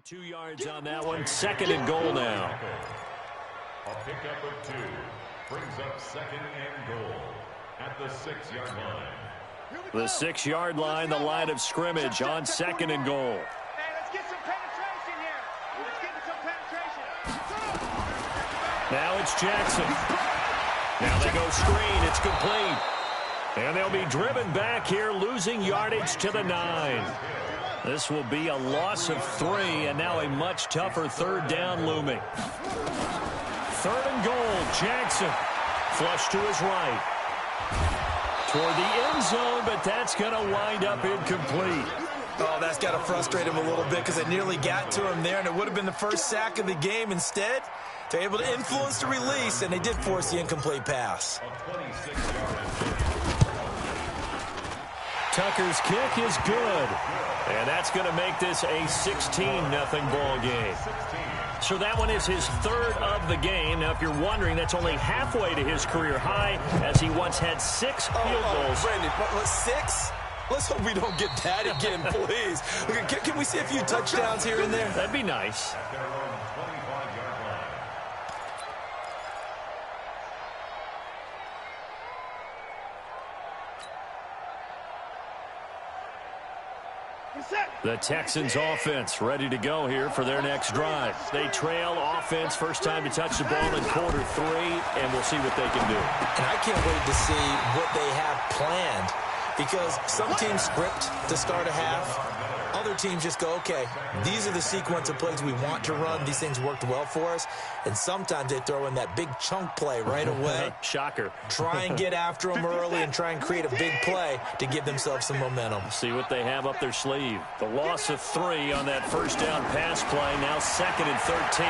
2 yards on that one. Second and goal now. A pickup of 2 brings up second and goal at the 6-yard line. The 6-yard line, the line of scrimmage on second and goal. Hey, let's get some penetration here. Let's get some penetration. Now it's Jackson. Now they go screen. It's complete. And they'll be driven back here, losing yardage to the 9. This will be a loss of 3, and now a much tougher third down looming. Third and goal, Jackson. Flush to his right. Toward the end zone, but that's going to wind up incomplete. Oh, that's got to frustrate him a little bit because it nearly got to him there, and it would have been the first sack of the game. Instead, they're able to influence the release, and they did force the incomplete pass. Tucker's kick is good. And that's going to make this a 16-0 ball game. So that one is his third of the game. Now, if you're wondering, that's only halfway to his career high, as he once had 6 field goals. Brandon, 6? Let's hope we don't get that again, please. Can we see a few touchdowns here and there? That'd be nice. The Texans offense ready to go here for their next drive. They trail offense, first time to touch the ball in quarter 3, and we'll see what they can do. And I can't wait to see what they have planned, because some teams script to start a half. Other teams just go, okay, these are the sequence of plays we want to run. These things worked well for us. And sometimes they throw in that big chunk play right away. Shocker. Try and get after them early and try and create a big play to give themselves some momentum. See what they have up their sleeve. The loss of 3 on that first down pass play. Now 2nd and 13.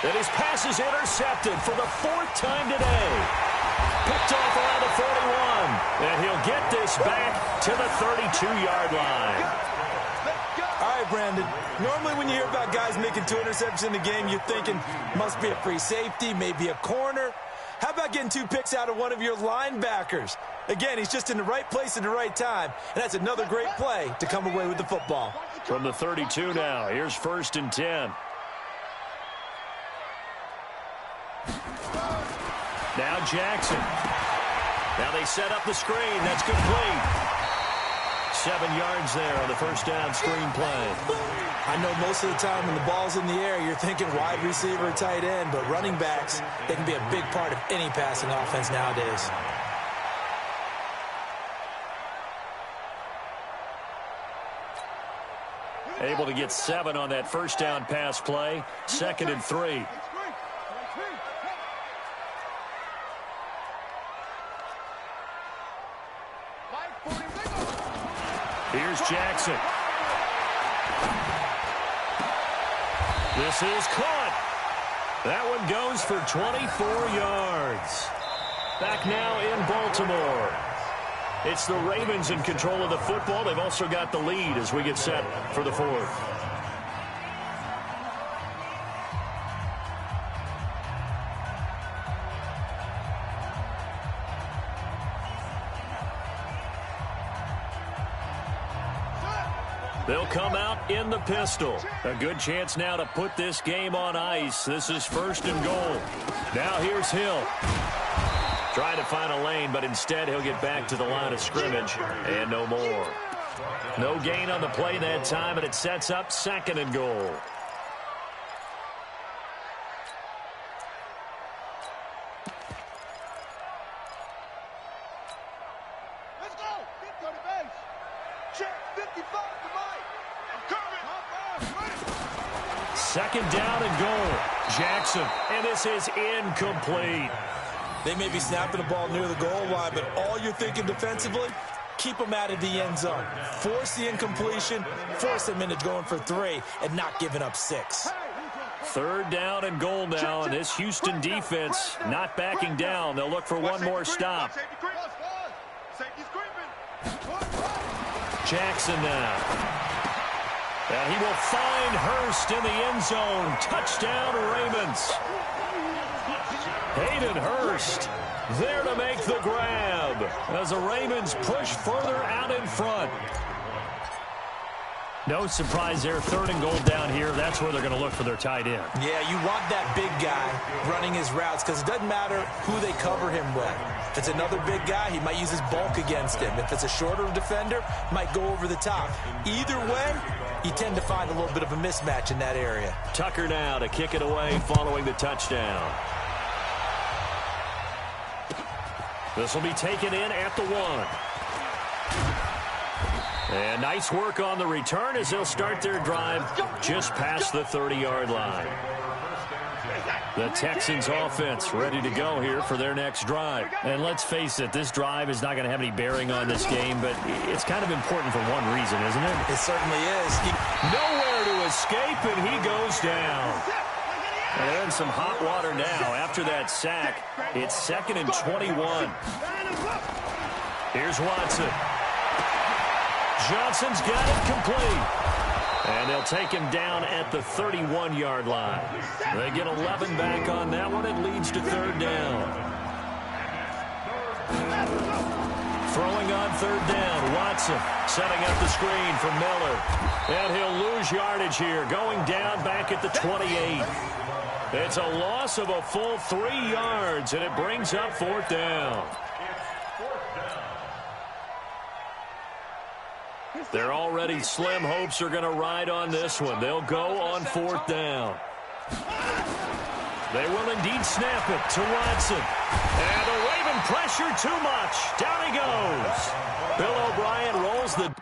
And his pass is intercepted for the 4th time today. Picked off around the 41. And he'll get this back to the 32-yard line. All right, Brandon. Normally when you hear about guys making 2 interceptions in the game, you're thinking must be a free safety, maybe a corner. How about getting 2 picks out of one of your linebackers? Again, he's just in the right place at the right time, and that's another great play to come away with the football. From the 32 now, here's 1st and 10. Now Jackson. Now they set up the screen. That's complete. 7 yards there on the first down screen play. I know most of the time when the ball's in the air, you're thinking wide receiver, tight end, but running backs, they can be a big part of any passing offense nowadays. Able to get 7 on that first down pass play. 2nd and 3. Here's Jackson. This is caught. That one goes for 24 yards. Back now in Baltimore. It's the Ravens in control of the football. They've also got the lead as we get set for the 4th. They'll come out in the pistol. A good chance now to put this game on ice. This is 1st and goal. Now here's Hill. Trying to find a lane, but instead he'll get back to the line of scrimmage. And no more. No gain on the play that time, and it sets up 2nd and goal. Let's go. Get to the base. Check 55 to Mike. I'm coming. 2nd down and goal. Jackson, and this is incomplete. They may be snapping the ball near the goal line, but all you're thinking defensively, keep them out of the end zone. Force the incompletion, force them into going for 3, and not giving up 6. 3rd down and goal now, and this Houston defense not backing down. They'll look for one more stop. Jackson now. And he will find Hurst in the end zone. Touchdown, Ravens. Hayden Hurst there to make the grab as the Ravens push further out in front. No surprise there. 3rd and goal down here. That's where they're going to look for their tight end. Yeah, you want that big guy running his routes because it doesn't matter who they cover him with. If it's another big guy, he might use his bulk against him. If it's a shorter defender, might go over the top. Either way, you tend to find a little bit of a mismatch in that area. Tucker now to kick it away following the touchdown. This will be taken in at the 1. And nice work on the return as they'll start their drive just past the 30-yard line. The Texans offense ready to go here for their next drive. And let's face it, this drive is not going to have any bearing on this game, but it's kind of important for one reason, isn't it? It certainly is. Nowhere to escape, and he goes down. And they're in some hot water now. After that sack, it's 2nd and 21. Here's Watson. Johnson's got it complete. And they'll take him down at the 31-yard line. They get 11 back on that one. It leads to 3rd down. Throwing on 3rd down, Watson setting up the screen for Miller. And he'll lose yardage here, going down back at the 28. It's a loss of a full 3 yards, and it brings up 4th down. Their already slim hopes are going to ride on this one. They'll go on 4th down. They will indeed snap it to Watson. And the Raven pressure too much. Down he goes. Bill O'Brien rolls the...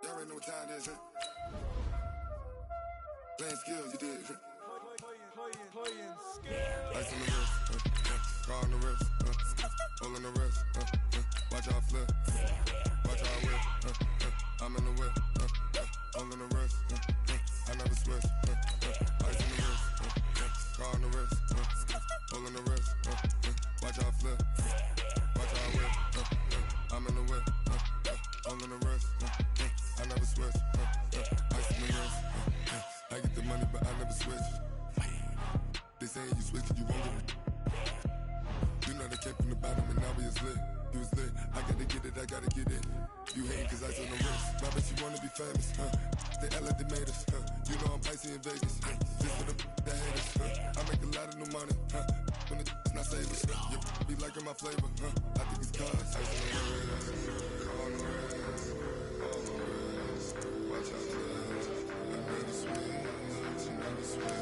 Y'all already know what time it is, huh? Playing skills, you did. Playing skills. Ice on the wrist, car on the wrist, hole in the wrist, watch out flip, watch out whip, I'm in the whip, hole in the wrist, I never switch, ice on the wrist, car on the wrist, hole in the wrist, watch out flip, watch out whip, I'm in the whip, hole in the wrist, I never switch, ice on the wrist, I get the money but I never switch. They saying you switch, you won't get it. You know they came from the bottom and now we is lit. You was lit, I gotta get it, I gotta get it. You hating cause I on the wrist. My bitch, you wanna be famous, They LA, they made us, You know I'm icy in Vegas, Just for the that haters, I make a lot of new money, When it's not savers, You be liking my flavor, I think it's cause ice on the wrist, on the wrist, on the wrist. Watch out, I never switch, I never switch.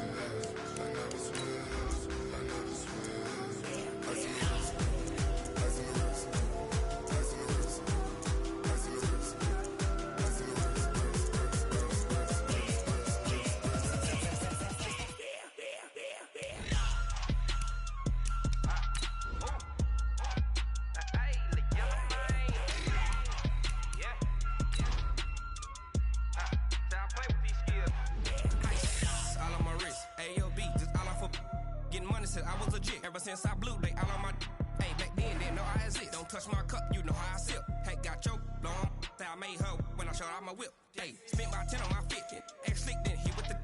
I was legit. Ever since I blew, they all on my... Hey, back then, didn't know I exist. Don't touch my cup, you know how I sip. Hey, got choked, long. I made her when I showed out my whip. Hey, spent about 10 on my 15. Ex-slick, then hit with the...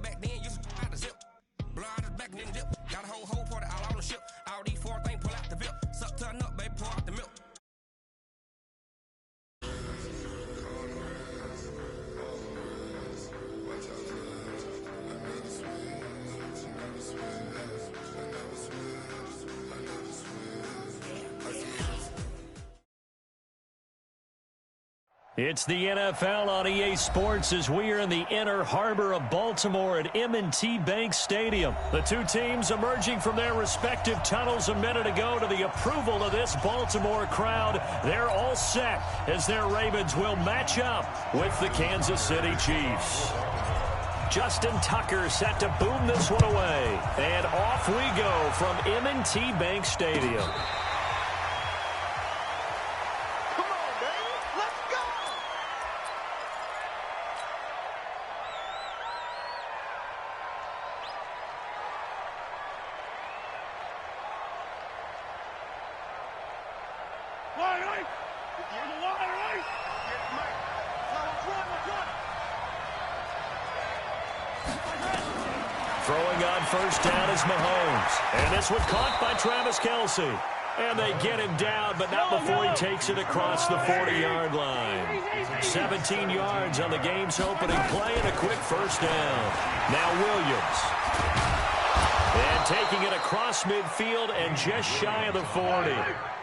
Back then, used to out the zip. Blow out his back, then dip. Got a whole party all on the ship. All these 4 things, pull out the VIP. Suck, turn up, baby, pour out the milk. It's the NFL on EA Sports as we are in the inner harbor of Baltimore at M&T Bank Stadium. The two teams emerging from their respective tunnels a minute ago to the approval of this Baltimore crowd. They're all set as their Ravens will match up with the Kansas City Chiefs. Justin Tucker set to boom this one away. And off we go from M&T Bank Stadium. Throwing on first down is Mahomes. And this one caught by Travis Kelce. And they get him down, but not before he takes it across the 40-yard line. 17 yards on the game's opening play and a quick first down. Now Williams. And taking it across midfield and just shy of the 40.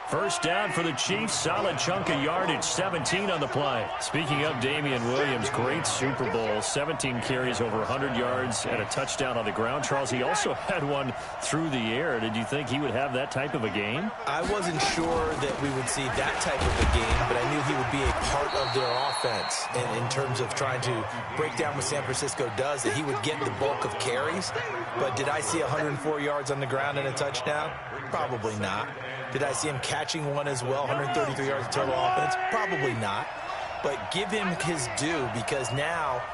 First down for the Chiefs. Solid chunk of yardage, 17 on the play. Speaking of Damian Williams, great Super Bowl. 17 carries, over 100 yards, and a touchdown on the ground. Charles, he also had one through the air. Did you think he would have that type of a game? I wasn't sure that we would see that type of a game, but I knew he would be a part of their offense in terms of trying to break down what San Francisco does, that he would get the bulk of carries. But did I see 104 yards on the ground and a touchdown? Probably not. Did I see him catching one as well, 133 yards of total offense? Probably not. But give him his due, because now,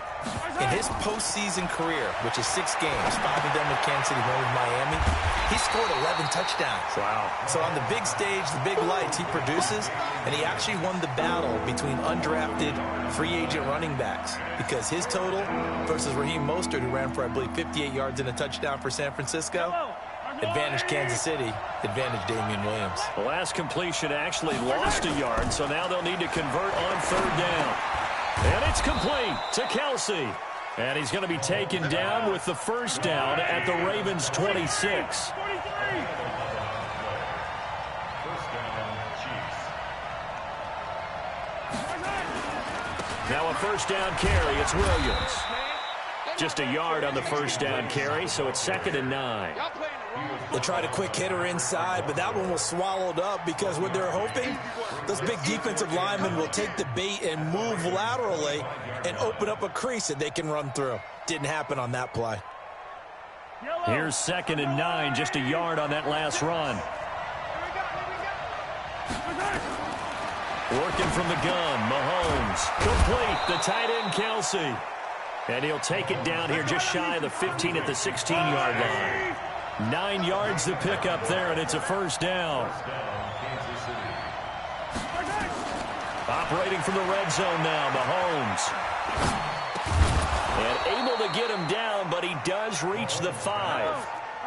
in his postseason career, which is 6 games, 5 of them with Kansas City, 1 with Miami, he scored 11 touchdowns. Wow. So on the big stage, the big lights, he produces, and he actually won the battle between undrafted free agent running backs, because his total versus Raheem Mostert, who ran for, I believe, 58 yards and a touchdown for San Francisco, advantage Kansas City, advantage Damian Williams. The last completion actually lost a yard, so now they'll need to convert on third down. And it's complete to Kelce. And he's going to be taken down with the first down at the Ravens' 26. First down, Chiefs. Now a first down carry. It's Williams. Just a yard on the first down carry, so it's 2nd and 9. They tried a quick hitter inside, but that one was swallowed up, because what they're hoping, those big defensive linemen will take the bait and move laterally and open up a crease that they can run through. Didn't happen on that play. Here's 2nd and 9, just a yard on that last run. Working from the gun, Mahomes. Complete, the tight end Kelce. And he'll take it down here just shy of the 15 at the 16-yard line. 9 yards to pick up there, and it's a first down. Operating from the red zone now, Mahomes. And able to get him down, but he does reach the 5.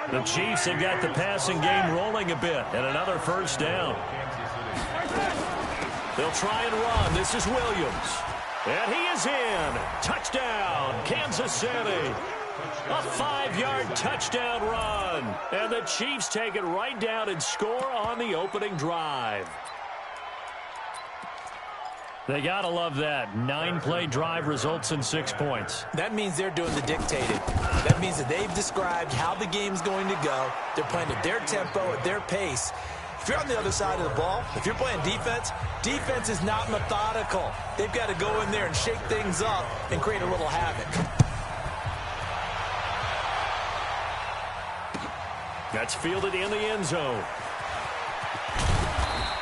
The Chiefs have got the passing game rolling a bit, and another first down. They'll try and run. This is Williams. And he is in. Touchdown, Kansas City. A 5-yard touchdown run. And the Chiefs take it right down and score on the opening drive. They got to love that. 9-play drive results in 6 points. That means they're doing the dictating. That means that they've described how the game's going to go. They're playing at their tempo, at their pace. If you're on the other side of the ball, if you're playing defense, defense is not methodical. They've got to go in there and shake things up and create a little havoc. That's fielded in the end zone.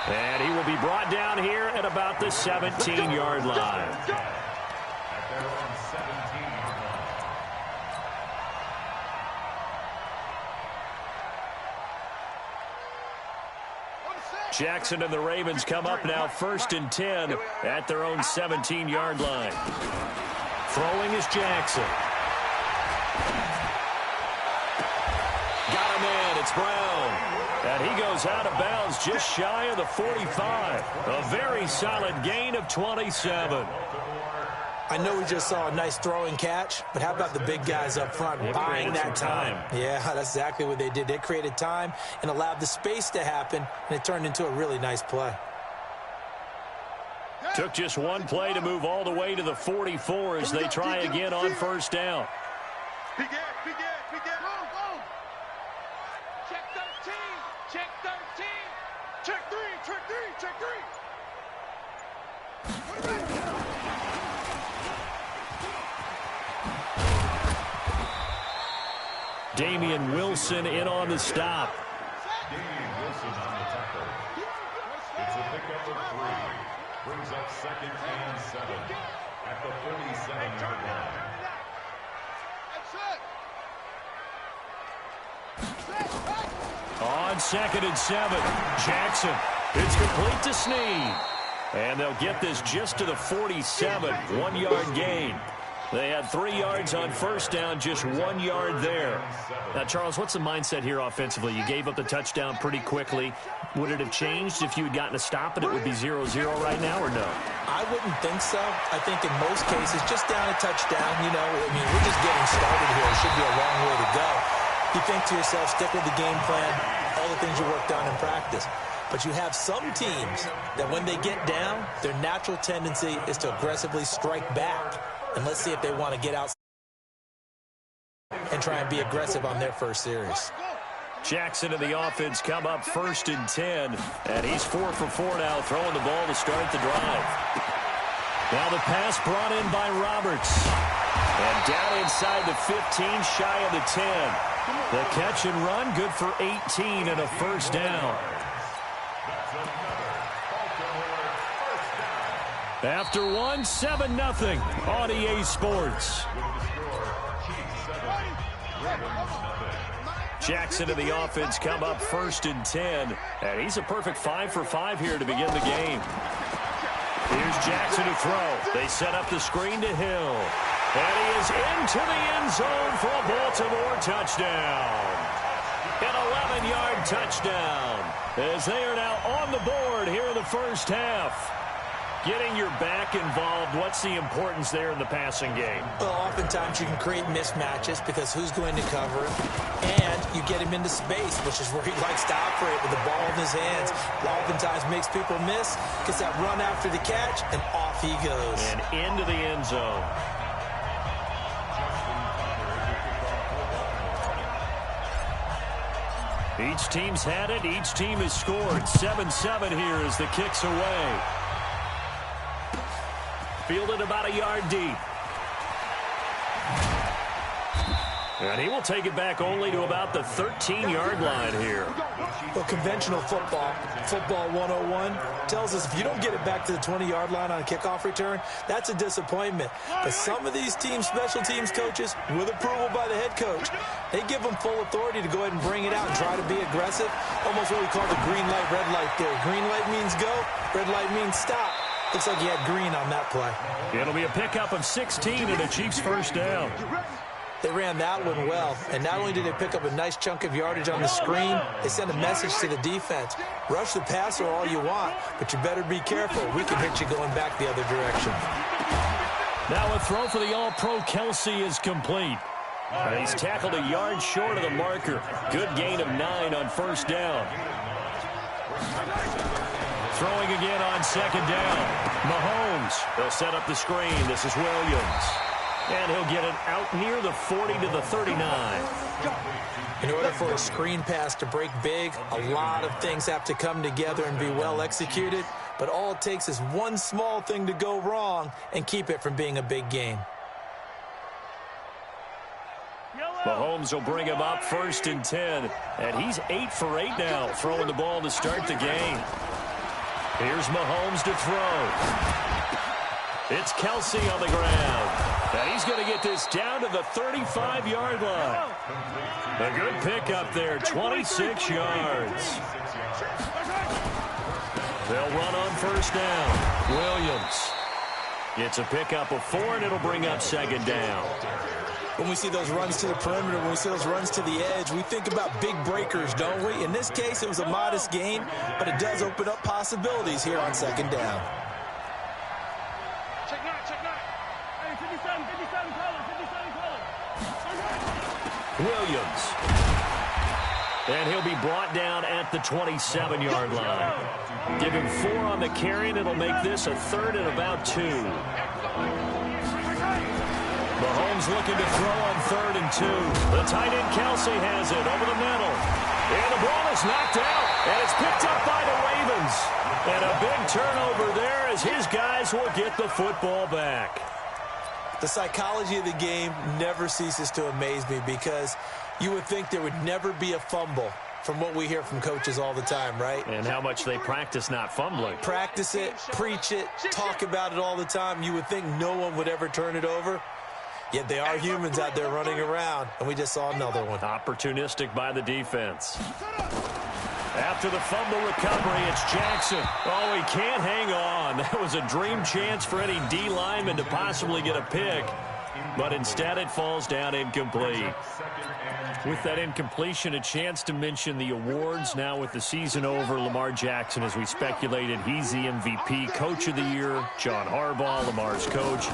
And he will be brought down here at about the 17-yard line. Jackson and the Ravens come up now 1st and 10 at their own 17-yard line. Throwing is Jackson. Got him in. It's Brown. And he goes out of bounds just shy of the 45. A very solid gain of 27. I know we just saw a nice throwing catch, but how about the big guys up front buying that time? Yeah, that's exactly what they did. They created time and allowed the space to happen, and it turned into a really nice play. Took just one play to move all the way to the 44 as they try again on first down. Begin. Go. Check 13. Check 13. Check 3. Check 3. Damian Wilson in on the stop. Damian Wilson on the tackle. It's a pickup of 3. Brings up 2nd and 7 at the 47-yard line. On 2nd and 7, Jackson It's complete to Snead. And they'll get this just to the 47, 1-yard gain. They had 3 yards on first down, just 1 yard there. Now, Charles, what's the mindset here offensively? You gave up the touchdown pretty quickly. Would it have changed if you had gotten a stop and it would be 0-0 right now, or no? I wouldn't think so. I think in most cases, just down a touchdown, we're just getting started here. It should be a long way to go. You think to yourself, stick with the game plan, all the things you worked on in practice. But you have some teams that when they get down, their natural tendency is to aggressively strike back. And let's see if they want to get out and try and be aggressive on their first series. Jackson and the offense come up 1st and 10. And he's 4 for 4 now, throwing the ball to start the drive. Now the pass brought in by Roberts. And down inside the 15, shy of the 10. The catch and run, good for 18 and a first down. After one, 7-0 on EA Sports. Jackson and the offense come up 1st and 10. And he's a perfect 5 for 5 here to begin the game. Here's Jackson to throw. They set up the screen to Hill. And he is into the end zone for a Baltimore touchdown. An 11-yard touchdown. As they are now on the board here in the first half. Getting your back involved, what's the importance there in the passing game? Well, oftentimes you can create mismatches because who's going to cover him? And you get him into space, which is where he likes to operate with the ball in his hands. Oftentimes makes people miss, gets that run after the catch, and off he goes. And into the end zone. Each team's had it. Each team has scored. 7-7 here as the kick's away. Fielded about a yard deep. And he will take it back only to about the 13-yard line here. Well, conventional football 101, tells us if you don't get it back to the 20-yard line on a kickoff return, that's a disappointment. But some of these teams, special teams coaches, with approval by the head coach, they give them full authority to go ahead and bring it out and try to be aggressive. Almost what we call the green light, red light theory. Green light means go, red light means stop. Looks like he had green on that play. It'll be a pickup of 16 and a Chiefs first down. They ran that one well, and not only did they pick up a nice chunk of yardage on the screen, they sent a message to the defense. Rush the passer all you want, but you better be careful. We can hit you going back the other direction. Now a throw for the All-Pro Kelsey is complete. He's tackled a yard short of the marker. Good gain of 9 on first down. Throwing again on second down. Mahomes. They'll set up the screen. This is Williams. And he'll get it out near the 40 to the 39. In order for a screen pass to break big, a lot of things have to come together and be well executed. But all it takes is one small thing to go wrong and keep it from being a big game. Mahomes will bring him up 1st and 10. And he's 8 for 8 now, throwing the ball to start the game. Here's Mahomes to throw. It's Kelsey on the ground. And he's going to get this down to the 35-yard line. A good pickup there, 26 yards. They'll run on first down. Williams. It's a pickup of 4, and it'll bring up second down. When we see those runs to the perimeter, when we see those runs to the edge, we think about big breakers, don't we? In this case, it was a modest gain, but it does open up possibilities here on second down. Check nine. Hey, 57, caller. Williams. And he'll be brought down at the 27-yard line. Give him 4 on the carry, and it'll make this a 3rd and about 2. Mahomes looking to throw on 3rd and 2. The tight end Kelsey has it over the middle. And the ball is knocked out, and it's picked up by the Ravens. And a big turnover there as his guys will get the football back. The psychology of the game never ceases to amaze me because you would think there would never be a fumble from what we hear from coaches all the time, right? And how much they practice not fumbling. Practice it, preach it, talk about it all the time. You would think no one would ever turn it over. Yet they are humans out there running around, and we just saw another one. Opportunistic by the defense. After the fumble recovery, it's Jackson. Oh, he can't hang on. That was a dream chance for any D lineman to possibly get a pick. But instead it falls down incomplete. With that incompletion, a chance to mention the awards. Now with the season over, Lamar Jackson, as we speculated, he's the MVP, Coach of the Year. John Harbaugh, Lamar's coach.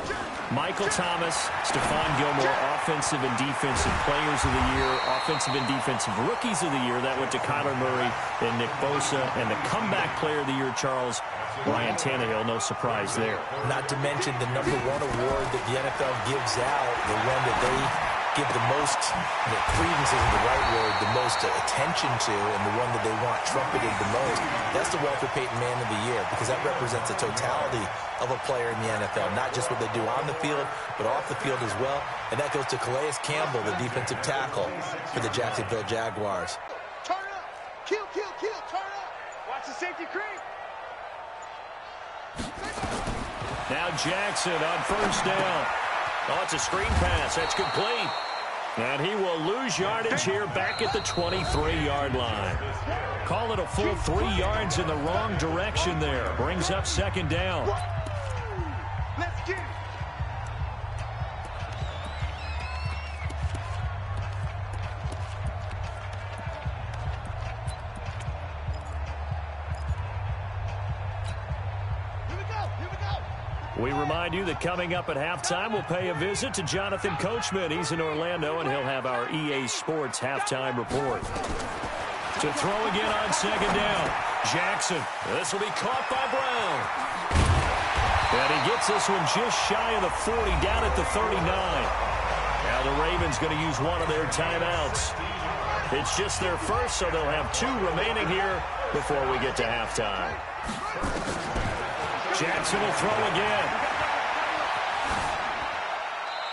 Michael Thomas, Stephon Gilmore, Offensive and Defensive Players of the Year. Offensive and Defensive Rookies of the Year. That went to Kyler Murray and Nick Bosa. And the Comeback Player of the Year, Charles, Ryan Tannehill. No surprise there. Not to mention the #1 award that the NFL gives out, the one that they give the most, credence isn't the right word, the most attention to, and the one that they want trumpeted the most. That's the Walter Payton Man of the Year, because that represents the totality of a player in the NFL, not just what they do on the field, but off the field as well. And that goes to Calais Campbell, the defensive tackle for the Jacksonville Jaguars. Turn up. Kill, kill, kill. Turn up. Watch the safety creep. Now Jackson on first down. Oh, it's a screen pass. That's complete. And he will lose yardage here back at the 23-yard line. Call it a full 3 yards in the wrong direction there. Brings up second down. Let's get it. We remind you that coming up at halftime, we'll pay a visit to Jonathan Coachman. He's in Orlando, and he'll have our EA Sports halftime report. To throw again on second down. Jackson. This will be caught by Brown. And he gets this one just shy of the 40, down at the 39. Now the Ravens going to use one of their timeouts. It's just their first, so they'll have 2 remaining here before we get to halftime. Jackson will throw again.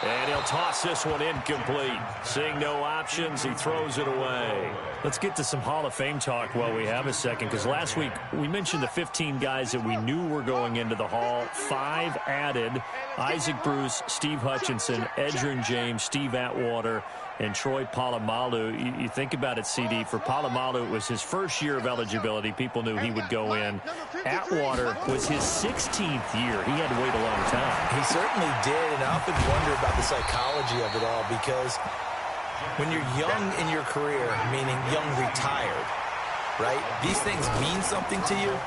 And he'll toss this one incomplete. Seeing no options, he throws it away. Let's get to some Hall of Fame talk while we have a second, because last week we mentioned the 15 guys that we knew were going into the Hall. 5 added: Isaac Bruce, Steve Hutchinson, Edgerrin James, Steve Atwater, and Troy Polamalu. You think about it, CD. For Polamalu, it was his first year of eligibility. People knew he would go in. Atwater was his 16th year. He had to wait a long time. He certainly did, and I often wonder about the psychology of it all, because when you're young in your career, meaning young retired, right, these things mean something to you,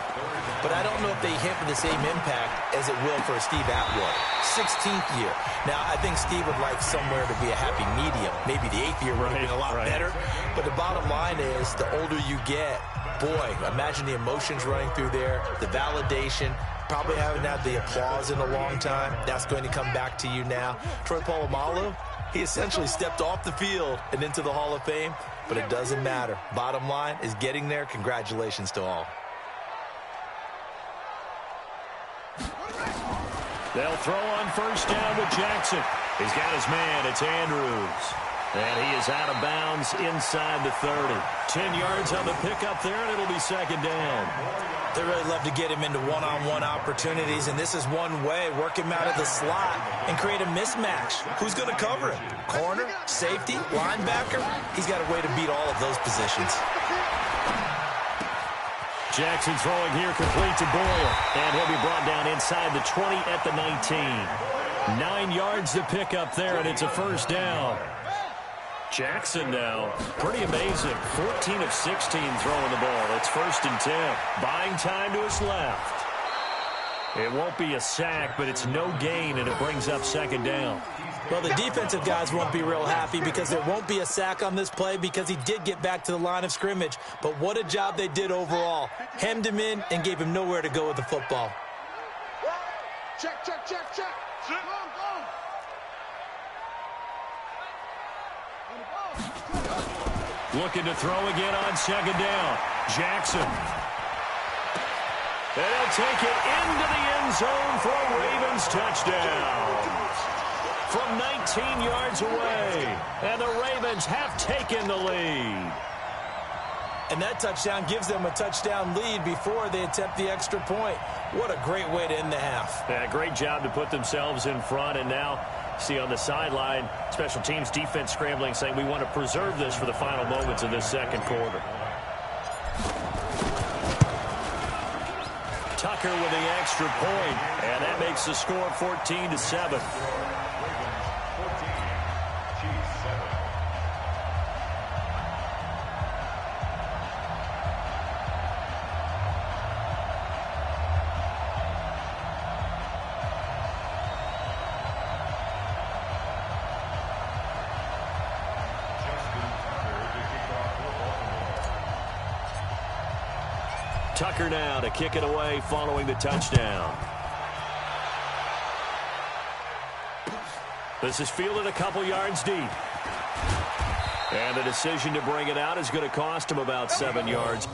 but I don't know if they hit with the same impact as it will for Steve Atwater. 16th year. Now, I think Steve would like somewhere to be a happy medium. Maybe the 8th year would have been a lot better. But the bottom line is, the older you get, boy, imagine the emotions running through there, the validation, probably haven't had the applause in a long time. That's going to come back to you now. Troy Polamalu, he essentially stepped off the field and into the Hall of Fame, but it doesn't matter. Bottom line is getting there. Congratulations to all. They'll throw on first down with Jackson. He's got his man. It's Andrews. And he is out of bounds inside the 30. 10 yards on the pickup there, and it'll be second down. They really love to get him into one-on-one opportunities, and this is one way. Work him out of the slot and create a mismatch. Who's going to cover him? Corner, safety, linebacker? He's got a way to beat all of those positions. Jackson throwing here, complete to Boyle. And he'll be brought down inside the 20 at the 19. 9 yards to pick up there, and it's a first down. Jackson now, pretty amazing. 14 of 16 throwing the ball. It's first and 10. Buying time to his left. It won't be a sack, but it's no gain, and it brings up second down. Well, the defensive guys won't be real happy because there won't be a sack on this play because he did get back to the line of scrimmage. But what a job they did overall. Hemmed him in and gave him nowhere to go with the football. Check, check, check, check. Go, go. Looking to throw again on second down. Jackson. And he'll take it into the end zone for a Ravens touchdown. From 19 yards away. And the Ravens have taken the lead. And that touchdown gives them a touchdown lead before they attempt the extra point. What a great way to end the half. Yeah, great job to put themselves in front. And now, see on the sideline, special teams defense scrambling, saying we want to preserve this for the final moments of this second quarter. Tucker with the extra point, and that makes the score 14-7. Tucker now to kick it away following the touchdown. This is fielded a couple yards deep. And the decision to bring it out is going to cost him about 7 yards.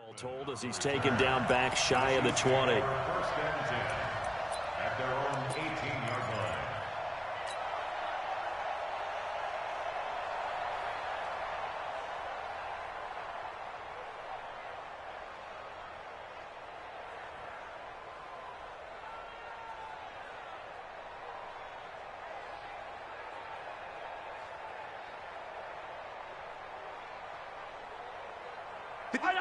All told as he's taken down back shy of the 20. First and 10 at their own 18-yard line.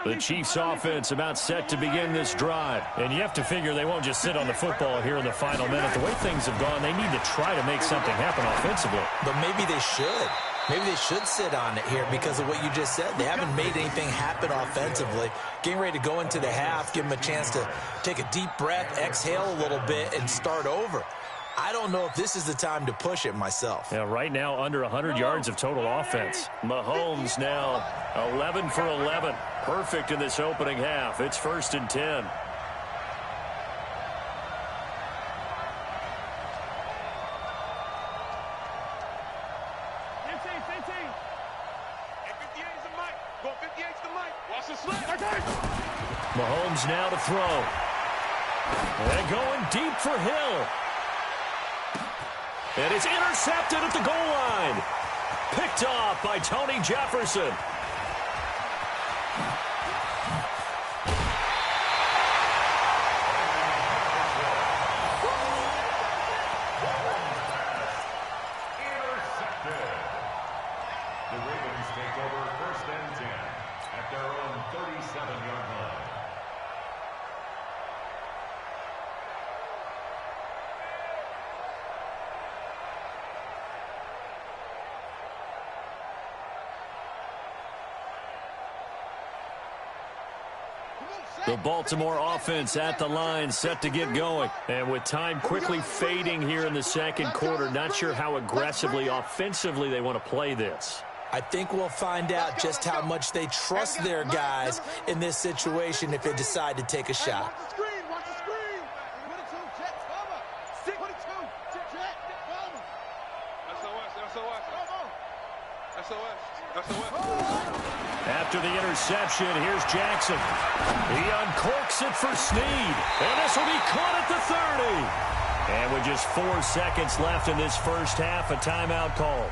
The Chiefs offense about set to begin this drive. And you have to figure they won't just sit on the football here in the final minute. The way things have gone, they need to try to make something happen offensively. But maybe they should. Maybe they should sit on it here because of what you just said. They haven't made anything happen offensively. Getting ready to go into the half, give them a chance to take a deep breath, exhale a little bit, and start over. I don't know if this is the time to push it myself. Yeah, right now under 100 yards of total offense. Mahomes now 11 for 11. Perfect in this opening half. It's 1st and 10. Mahomes now to throw. And going deep for Hill. And it's intercepted at the goal line. Picked off by Tony Jefferson. Intercepted. The Ravens take over 1st and 10 at their own 37-yard line. The Baltimore offense at the line, set to get going. And with time quickly fading here in the second quarter, not sure how aggressively, offensively they want to play this. I think we'll find out just how much they trust their guys in this situation if they decide to take a shot. Watch the screen, watch the screen. 22, jet cover. 22, jet cover. After the interception, here's Jackson. He uncorks it for Snead. And this will be caught at the 30. And with just 4 seconds left in this first half, a timeout call.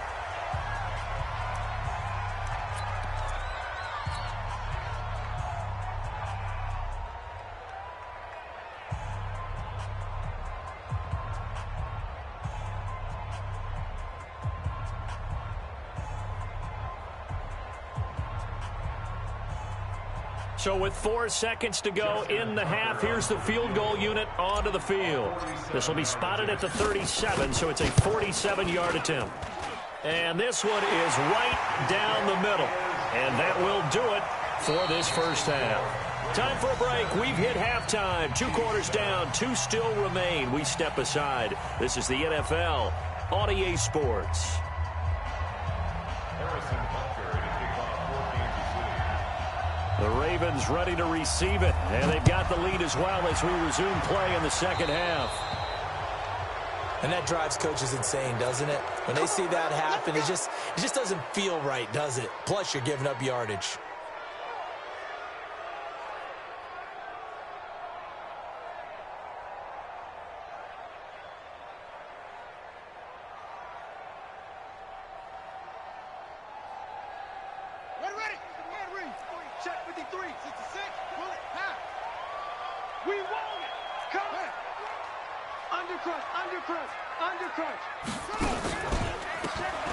So with 4 seconds to go in the half, here's the field goal unit onto the field. This will be spotted at the 37, so it's a 47-yard attempt. And this one is right down the middle. And that will do it for this first half. Time for a break. We've hit halftime. 2 quarters down, 2 still remain. We step aside. This is the NFL on EA Sports. The Ravens ready to receive it, and they've got the lead as well as we resume play in the second half. And that drives coaches insane, doesn't it? When they see that happen, it just doesn't feel right, does it? Plus, you're giving up yardage. Check 53, 66, bullet, half. We want it. Come on. Undercrunch.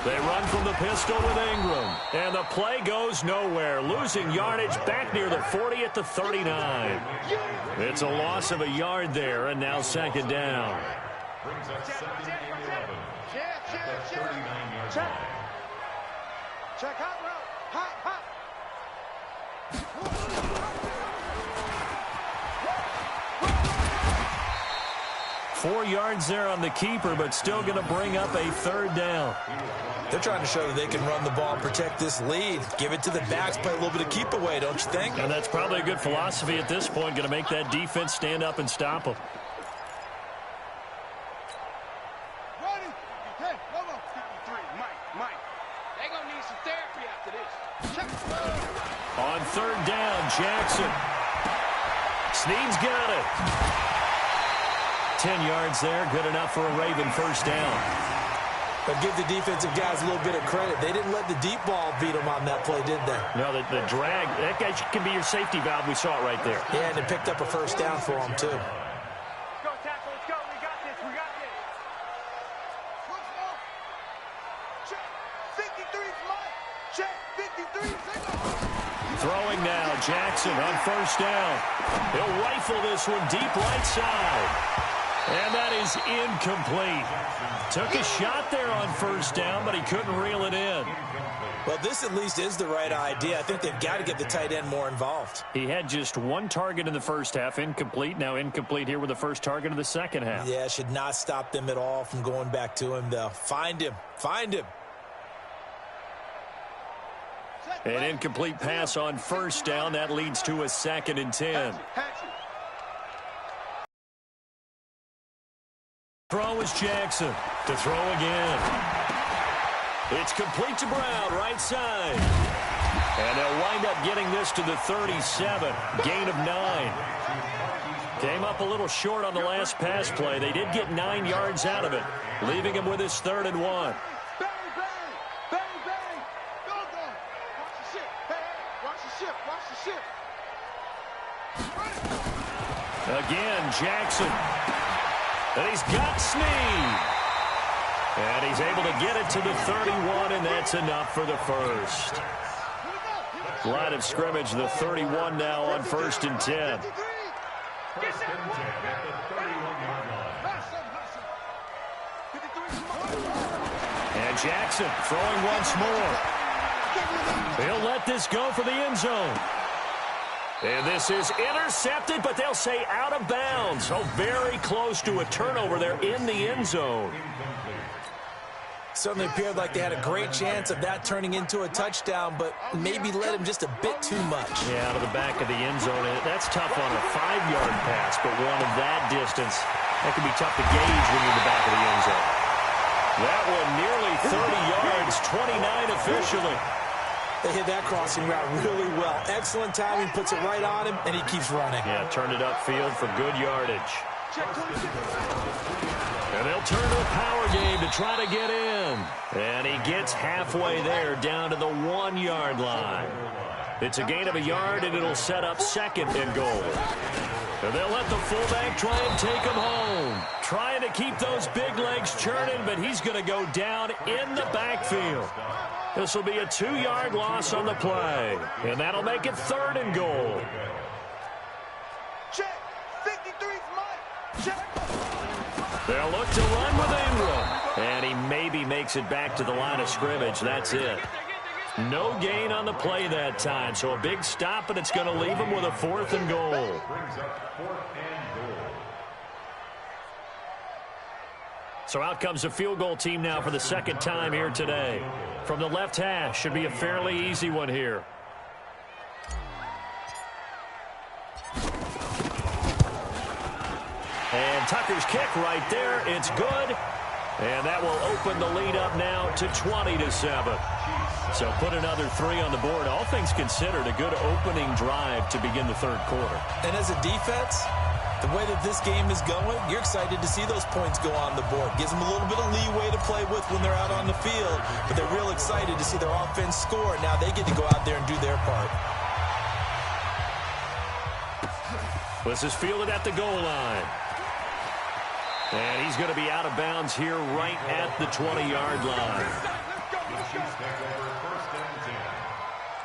They run from the pistol with Ingram. And the play goes nowhere. Losing yardage back near the 40 at the 39. It's a loss of a yard there, and now second down. Brings up 2nd and 11 at the 39-yard line. Check hot route. Hot. 4 yards there on the keeper, but still going to bring up a 3rd down. They're trying to show that they can run the ball and protect this lead. Give it to the backs, play a little bit of keep away, don't you think? And that's probably a good philosophy at this point, going to make that defense stand up and stop them. Ready? Hey, come on. 53, Mike. They're going to need some therapy after this. Check. On 3rd down, Jackson. Snead's got it. 10 yards there, good enough for a Raven first down. But give the defensive guys a little bit of credit. They didn't let the deep ball beat them on that play, did they? No, the drag, that guy can be your safety valve. We saw it right there. Yeah, and it picked up a first down for them, too. Let's go, tackle. Let's go. We got this. We got this. Switch off. Check. 53's Mike. Check. 53. Throwing now, Jackson on first down. He'll rifle this one deep right side. And that is incomplete. Took a shot there on first down, but he couldn't reel it in. Well, this at least is the right idea. I think they've got to get the tight end more involved. He had just one target in the first half, incomplete. Now incomplete here with the first target of the second half. Yeah, should not stop them at all from going back to him, though. Find him. Find him. An incomplete pass on first down. That leads to a 2nd and 10. Throw is Jackson to throw again. It's complete to Brown, right side. And they'll wind up getting this to the 37. Gain of 9. Came up a little short on the last pass play. They did get 9 yards out of it, leaving him with his 3rd and 1. Bang, bang. Bang, bang. Go, go. Watch the ship. Hey, hey. Watch the ship. Watch the ship. Again, Jackson. And he's got Snead. And he's able to get it to the 31, and that's enough for the first. Line of scrimmage, the 31 now on 1st and 10. And Jackson throwing once more. He'll let this go for the end zone. And this is intercepted, but they'll say out of bounds. So very close to a turnover there in the end zone. Certainly appeared like they had a great chance of that turning into a touchdown, but maybe led him just a bit too much. Yeah, out of the back of the end zone. That's tough on a 5-yard pass, but one of that distance, that can be tough to gauge when you're in the back of the end zone. That one nearly 30 yards, 29 officially. They hit that crossing route really well. Excellent timing, puts it right on him, and he keeps running. Yeah, turned it upfield for good yardage. And they'll turn to a power game to try to get in. And he gets halfway there, down to the 1-yard line. It's a gain of a yard, and it'll set up 2nd and goal. And they'll let the fullback try and take him home. Trying to keep those big legs churning, but he's going to go down in the backfield. This will be a 2-yard loss on the play. And that'll make it 3rd and goal. Check. 53's Mike. Check. They'll look to run with Ingram. And he maybe makes it back to the line of scrimmage. That's it. No gain on the play that time. So a big stop, and it's going to leave him with a 4th and goal. So out comes the field goal team now for the 2nd time here today. From the left hash, should be a fairly easy one here. And Tucker's kick right there. It's good. And that will open the lead up now to 20-7. So put another 3 on the board. All things considered, a good opening drive to begin the 3rd quarter. And as a defense, the way that this game is going, you're excited to see those points go on the board. Gives them a little bit of leeway to play with when they're out on the field, but they're real excited to see their offense score. Now they get to go out there and do their part. This is fielded at the goal line. And he's going to be out of bounds here right at the 20-yard line. Chiefs take over 1st and 10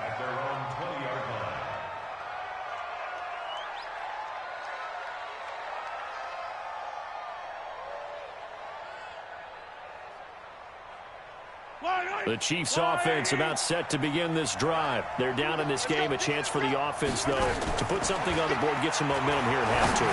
at their own 20-yard line. The Chiefs offense about set to begin this drive. They're down in this game. A chance for the offense, though, to put something on the board, get some momentum here at half 2.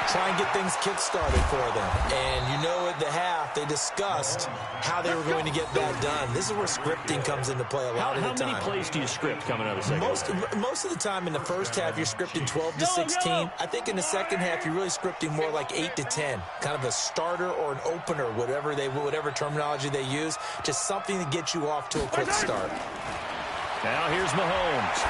Try and get things kick-started for them. And you know at the half, they discussed how they were going to get that done. This is where scripting comes into play a lot of the time. How many plays do you script coming out of the second? Most of the time in the first half, you're scripting 12 to 16. I think in the second half, you're really scripting more like 8 to 10. Kind of a starter or an opener, whatever terminology they use. Just something to get you off to a quick start. Now here's Mahomes.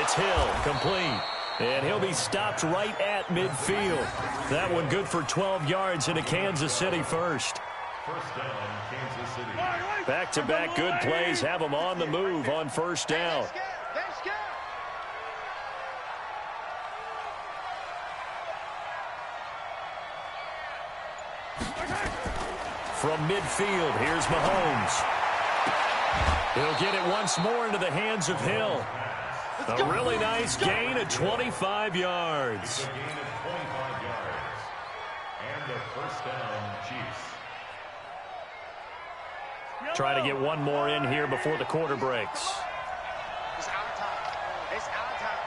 It's Hill, complete. And he'll be stopped right at midfield. That one good for 12 yards into Kansas City first. First down, Kansas City. Back-to-back good plays have them on the move on first down. From midfield, here's Mahomes. He'll get it once more into the hands of Hill. A really nice gain of 25 yards. It's a gain of 25 yards. And the first down, Chiefs. Try to get one more in here before the quarter breaks. It's our time. It's our time.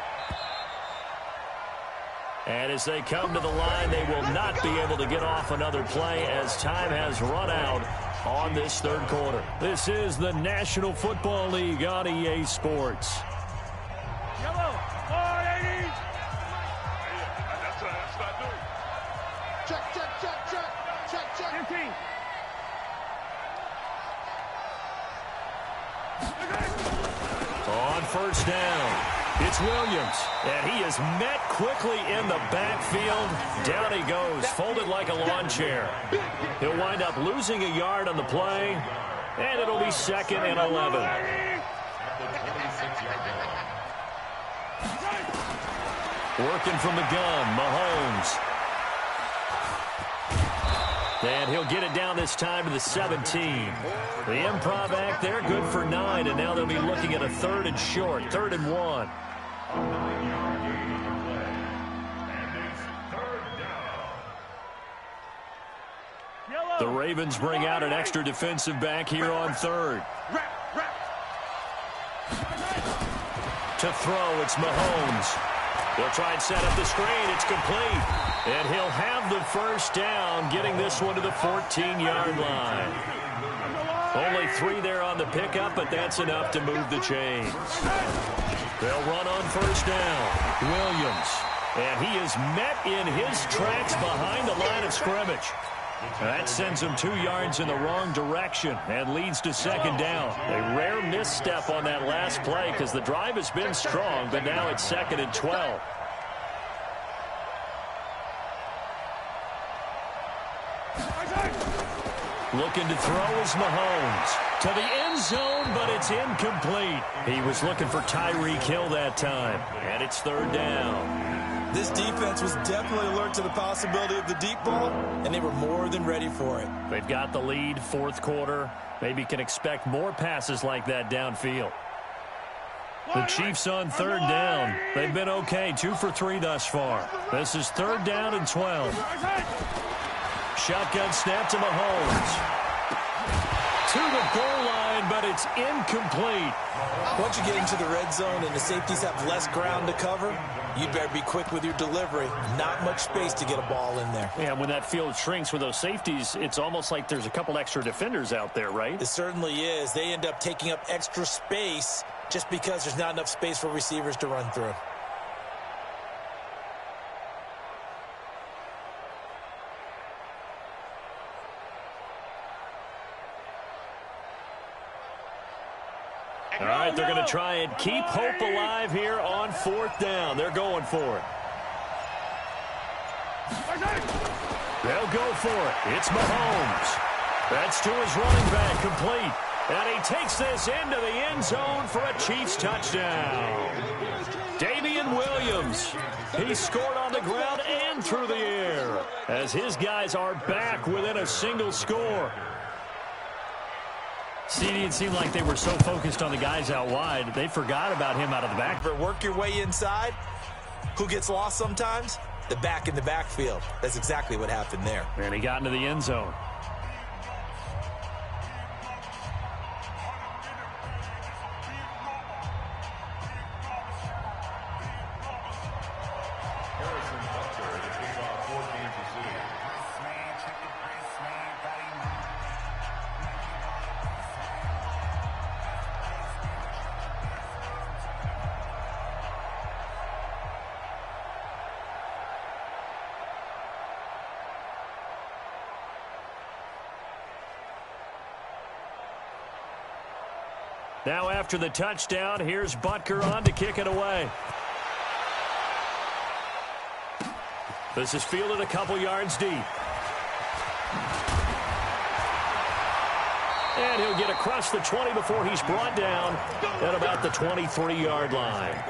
And as they come to the line, they will not be able to get off another play as time has run out on this third quarter. This is the National Football League on EA Sports. Yellow. 480. That's what I do. Check. 15. On first down, it's Williams, and he is met quickly in the backfield. Down he goes, folded like a lawn chair. He'll wind up losing a yard on the play, and it'll be 2nd and 11. At the 26-yard line. Working from the gun, Mahomes. And he'll get it down this time to the 17. The improv act there, good for 9, and now they'll be looking at a 3rd and short, 3rd and 1. A 9-yard gain on the play. And it's third down. The Ravens bring out an extra defensive back here on 3rd. To throw, it's Mahomes. He'll try and set up the screen. It's complete. And he'll have the first down, getting this one to the 14-yard line. Only 3 there on the pickup, but that's enough to move the chains. They'll run on first down. Williams. And he is met in his tracks behind the line of scrimmage. That sends him 2 yards in the wrong direction and leads to 2nd down. A rare misstep on that last play because the drive has been strong, but now it's 2nd and 12. Looking to throw is Mahomes. To the end zone, but it's incomplete. He was looking for Tyreek Hill that time, and it's 3rd down. This defense was definitely alert to the possibility of the deep ball, and they were more than ready for it. They've got the lead, 4th quarter. Maybe can expect more passes like that downfield. The Chiefs on 3rd down. They've been okay, 2 for 3 thus far. This is 3rd down and 12. Shotgun snap to Mahomes. To the goal line, but it's incomplete. Once you get into the red zone and the safeties have less ground to cover, you'd better be quick with your delivery. Not much space to get a ball in there. Yeah, when that field shrinks with those safeties, it's almost like there's a couple extra defenders out there, right? It certainly is. They end up taking up extra space just because there's not enough space for receivers to run through. All right, they're going to try and keep hope alive here on 4th down. They're going for it. They'll go for it. It's Mahomes. That's to his running back, complete. And he takes this into the end zone for a Chiefs touchdown. Damian Williams. He scored on the ground and through the air as his guys are back within a single score. See, it seemed like they were so focused on the guys out wide, they forgot about him out of the back. Work your way inside. Who gets lost sometimes? The back in the backfield. That's exactly what happened there. And he got into the end zone. Now after the touchdown, here's Butker on to kick it away. This is fielded a couple yards deep. And he'll get across the 20 before he's brought down at about the 23-yard line.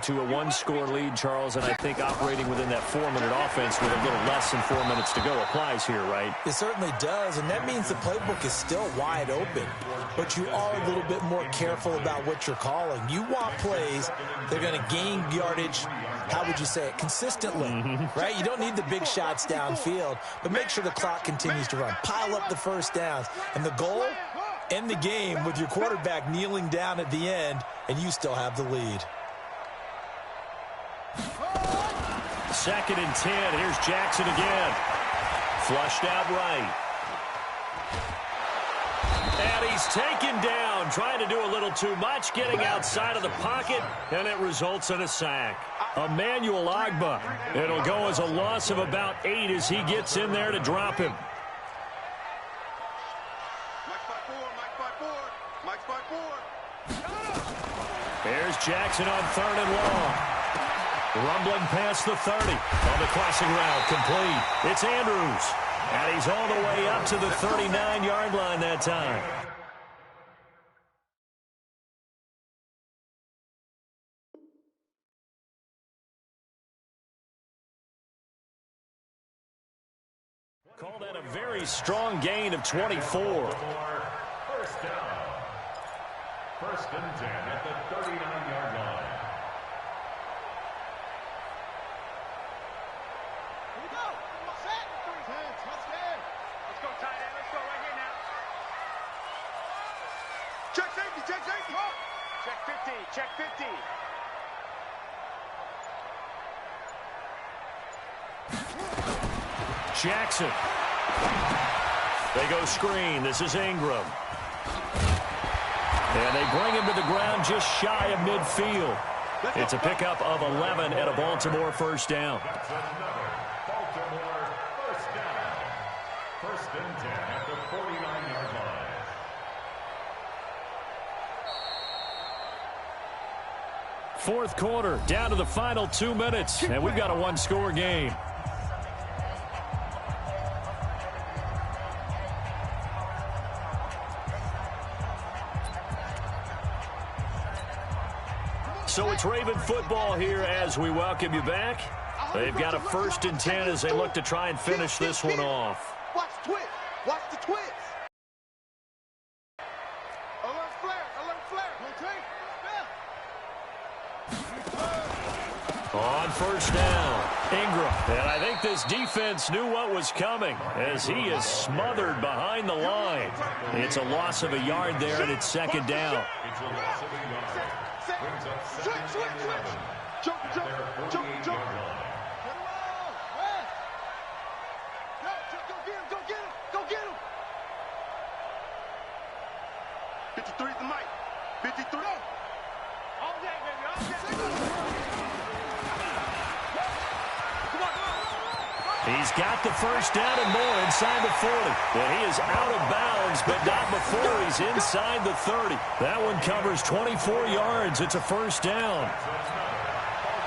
To a one-score lead, Charles, and I think operating within that 4-minute offense with a little less than 4 minutes to go applies here, right? It certainly does, and that means the playbook is still wide open, but you are a little bit more careful about what you're calling. You want plays that are going to gain yardage, how would you say it, consistently, right? You don't need the big shots downfield, but make sure the clock continues to run. Pile up the first downs, and the goal, end the game with your quarterback kneeling down at the end, and you still have the lead. 2nd and 10. Here's Jackson again. Flushed out right. And he's taken down, trying to do a little too much, getting outside of the pocket, and it results in a sack. Emmanuel Ogbah. It'll go as a loss of about 8 as he gets in there to drop him. Here's Jackson on 3rd and long. Rumbling past the 30 on the crossing route, complete. It's Andrews, and he's all the way up to the 39-yard line that time. Call that a very strong gain of 24. First down. 1st and 10 at the 39-yard line. Check safety, check safety. Check 50, check 50. Jackson. They go screen. This is Ingram. And they bring him to the ground just shy of midfield. It's a pickup of 11 and a Baltimore first down. That's another Baltimore first down. 1st and 10 at the 49-yard line. Fourth quarter, down to the final 2 minutes, and we've got a one-score game. So it's Raven football here as we welcome you back. They've got a 1st and 10 as they look to try and finish this one off. Watch the twist. Watch the twist. Alert flare. Alert flare. On first down, Ingram. And I think this defense knew what was coming as he is smothered behind the line. It's a loss of a yard there, and it's 2nd down. It's a loss of a yard. Brings up 2nd and 11 at their 48-yard line. Go get him. Go get him. Go get him. 53 is the mic. 53. All day, baby. All day. He's got the first down and more inside the 40. And he is out of bounds, but not before he's inside the 30. That one covers 24 yards. It's a first down.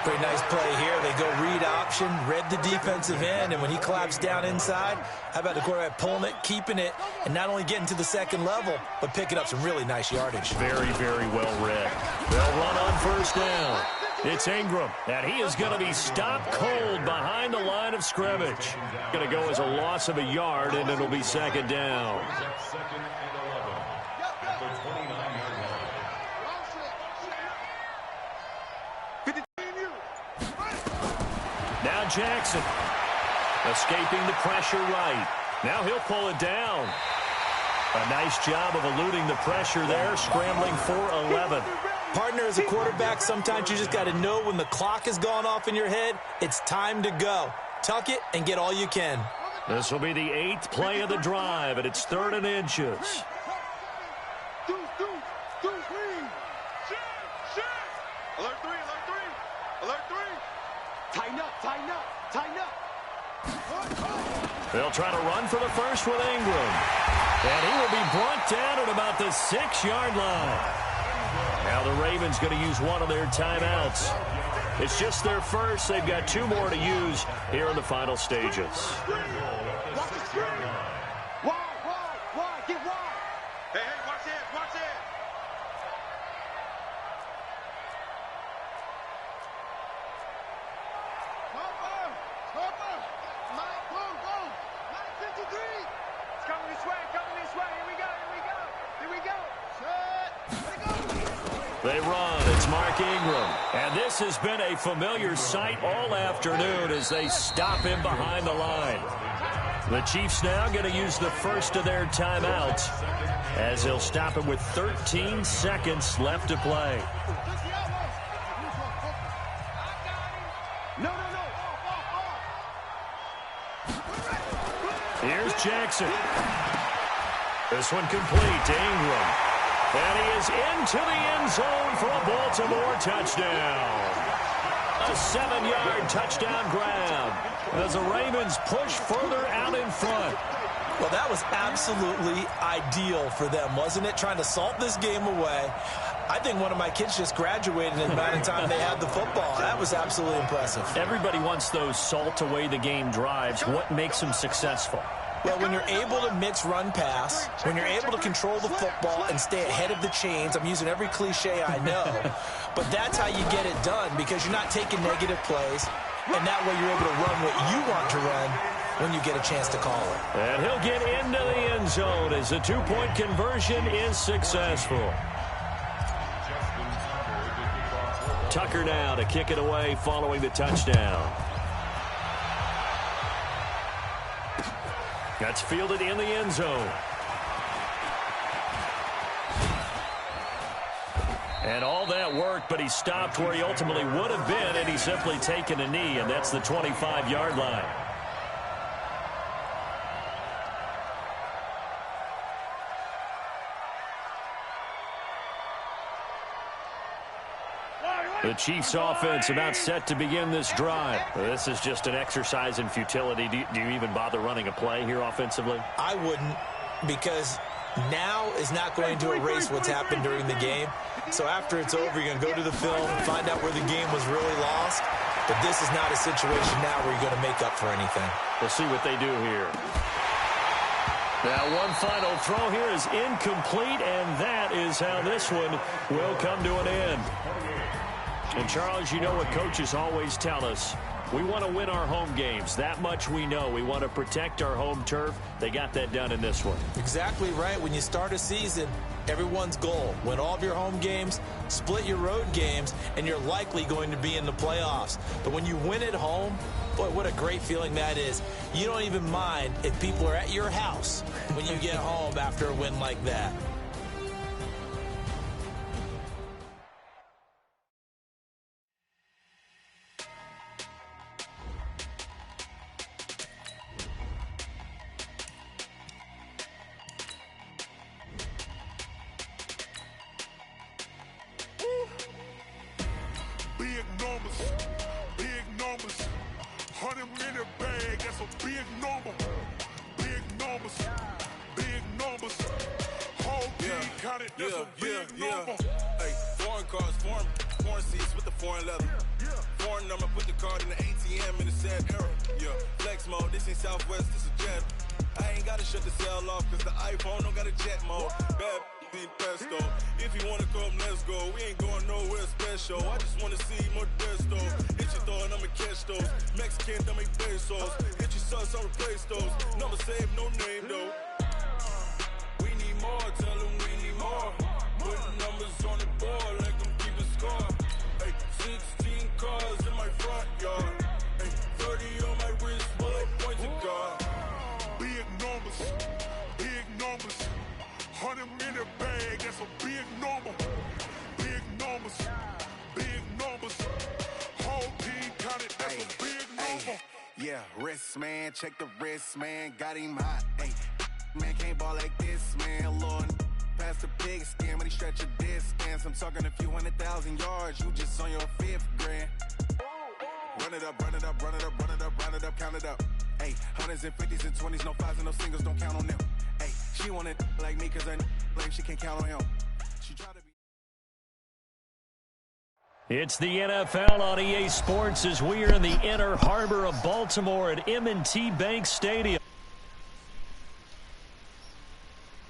Pretty nice play here. They go read option, read the defensive end, and when he claps down inside, how about the quarterback pulling it, keeping it, and not only getting to the 2nd level, but picking up some really nice yardage. Very, very well read. They'll run on first down. It's Ingram, and he is going to be stopped cold behind the line of scrimmage. Going to go as a loss of a yard, and it'll be 2nd down. 2nd and 11 at the 29-yard line. Now Jackson, escaping the pressure right. Now he'll pull it down. A nice job of eluding the pressure there, scrambling for 11. Partner, as a quarterback, sometimes you just got to know when the clock has gone off in your head, it's time to go. Tuck it and get all you can. This will be the 8th play of the drive, and it's 3rd and inches. Alert 3, alert 3, alert 3. Tighten up, tighten up, tighten up. They'll try to run for the first with Ingram. And he will be brought down at about the 6-yard line. Now the Ravens going to use one of their timeouts. It's just their first. They've got 2 more to use here in the final stages. They run. It's Mark Ingram. And this has been a familiar sight all afternoon as they stop him behind the line. The Chiefs now going to use the first of their timeouts as they'll stop him with 13 seconds left to play. Here's Jackson. This one complete to Ingram. And he is into the end zone for a Baltimore touchdown. A 7-yard touchdown grab as the Ravens push further out in front. Well, that was absolutely ideal for them, wasn't it? Trying to salt this game away. I think one of my kids just graduated in the amount of time they had the football. That was absolutely impressive. Everybody wants those salt away the game drives. What makes them successful? Well, when you're able to mix run-pass, when you're able to control the football and stay ahead of the chains, I'm using every cliche I know, but that's how you get it done because you're not taking negative plays, and that way you're able to run what you want to run when you get a chance to call it. And he'll get into the end zone as the 2-point conversion is successful. Tucker now to kick it away following the touchdown. That's fielded in the end zone. And all that worked, but he stopped where he ultimately would have been, and he's simply taken a knee, and that's the 25-yard line. The Chiefs offense about set to begin this drive. This is just an exercise in futility. Do you even bother running a play here offensively? I wouldn't, because now is not going to erase what's happened during the game. So after it's over, you're going to go to the film and find out where the game was really lost. But this is not a situation now where you're going to make up for anything. We'll see what they do here. Now one final throw here is incomplete, and that is how this one will come to an end. And, Charles, you know what coaches always tell us. We want to win our home games. That much we know. We want to protect our home turf. They got that done in this one. Exactly right. When you start a season, everyone's goal, win all of your home games, split your road games, and you're likely going to be in the playoffs. But when you win at home, boy, what a great feeling that is. You don't even mind if people are at your house when you get home after a win like that. Check the wrist, man, got him hot. Hey, man, can't ball like this, man. Lord, past the pig skin, but he stretch a distance. I'm talking a few 100,000 yards. You just on your 5th grand. Run it up, run it up, run it up, run it up, run it up, count it up. Hey, hundreds and fifties and 20s, no fives and no singles, don't count on them. Hey, she want it like me, cause her blame, she can't count on him. She try to be. It's the NFL on EA Sports as we are in the inner harbor of Baltimore at M&T Bank Stadium.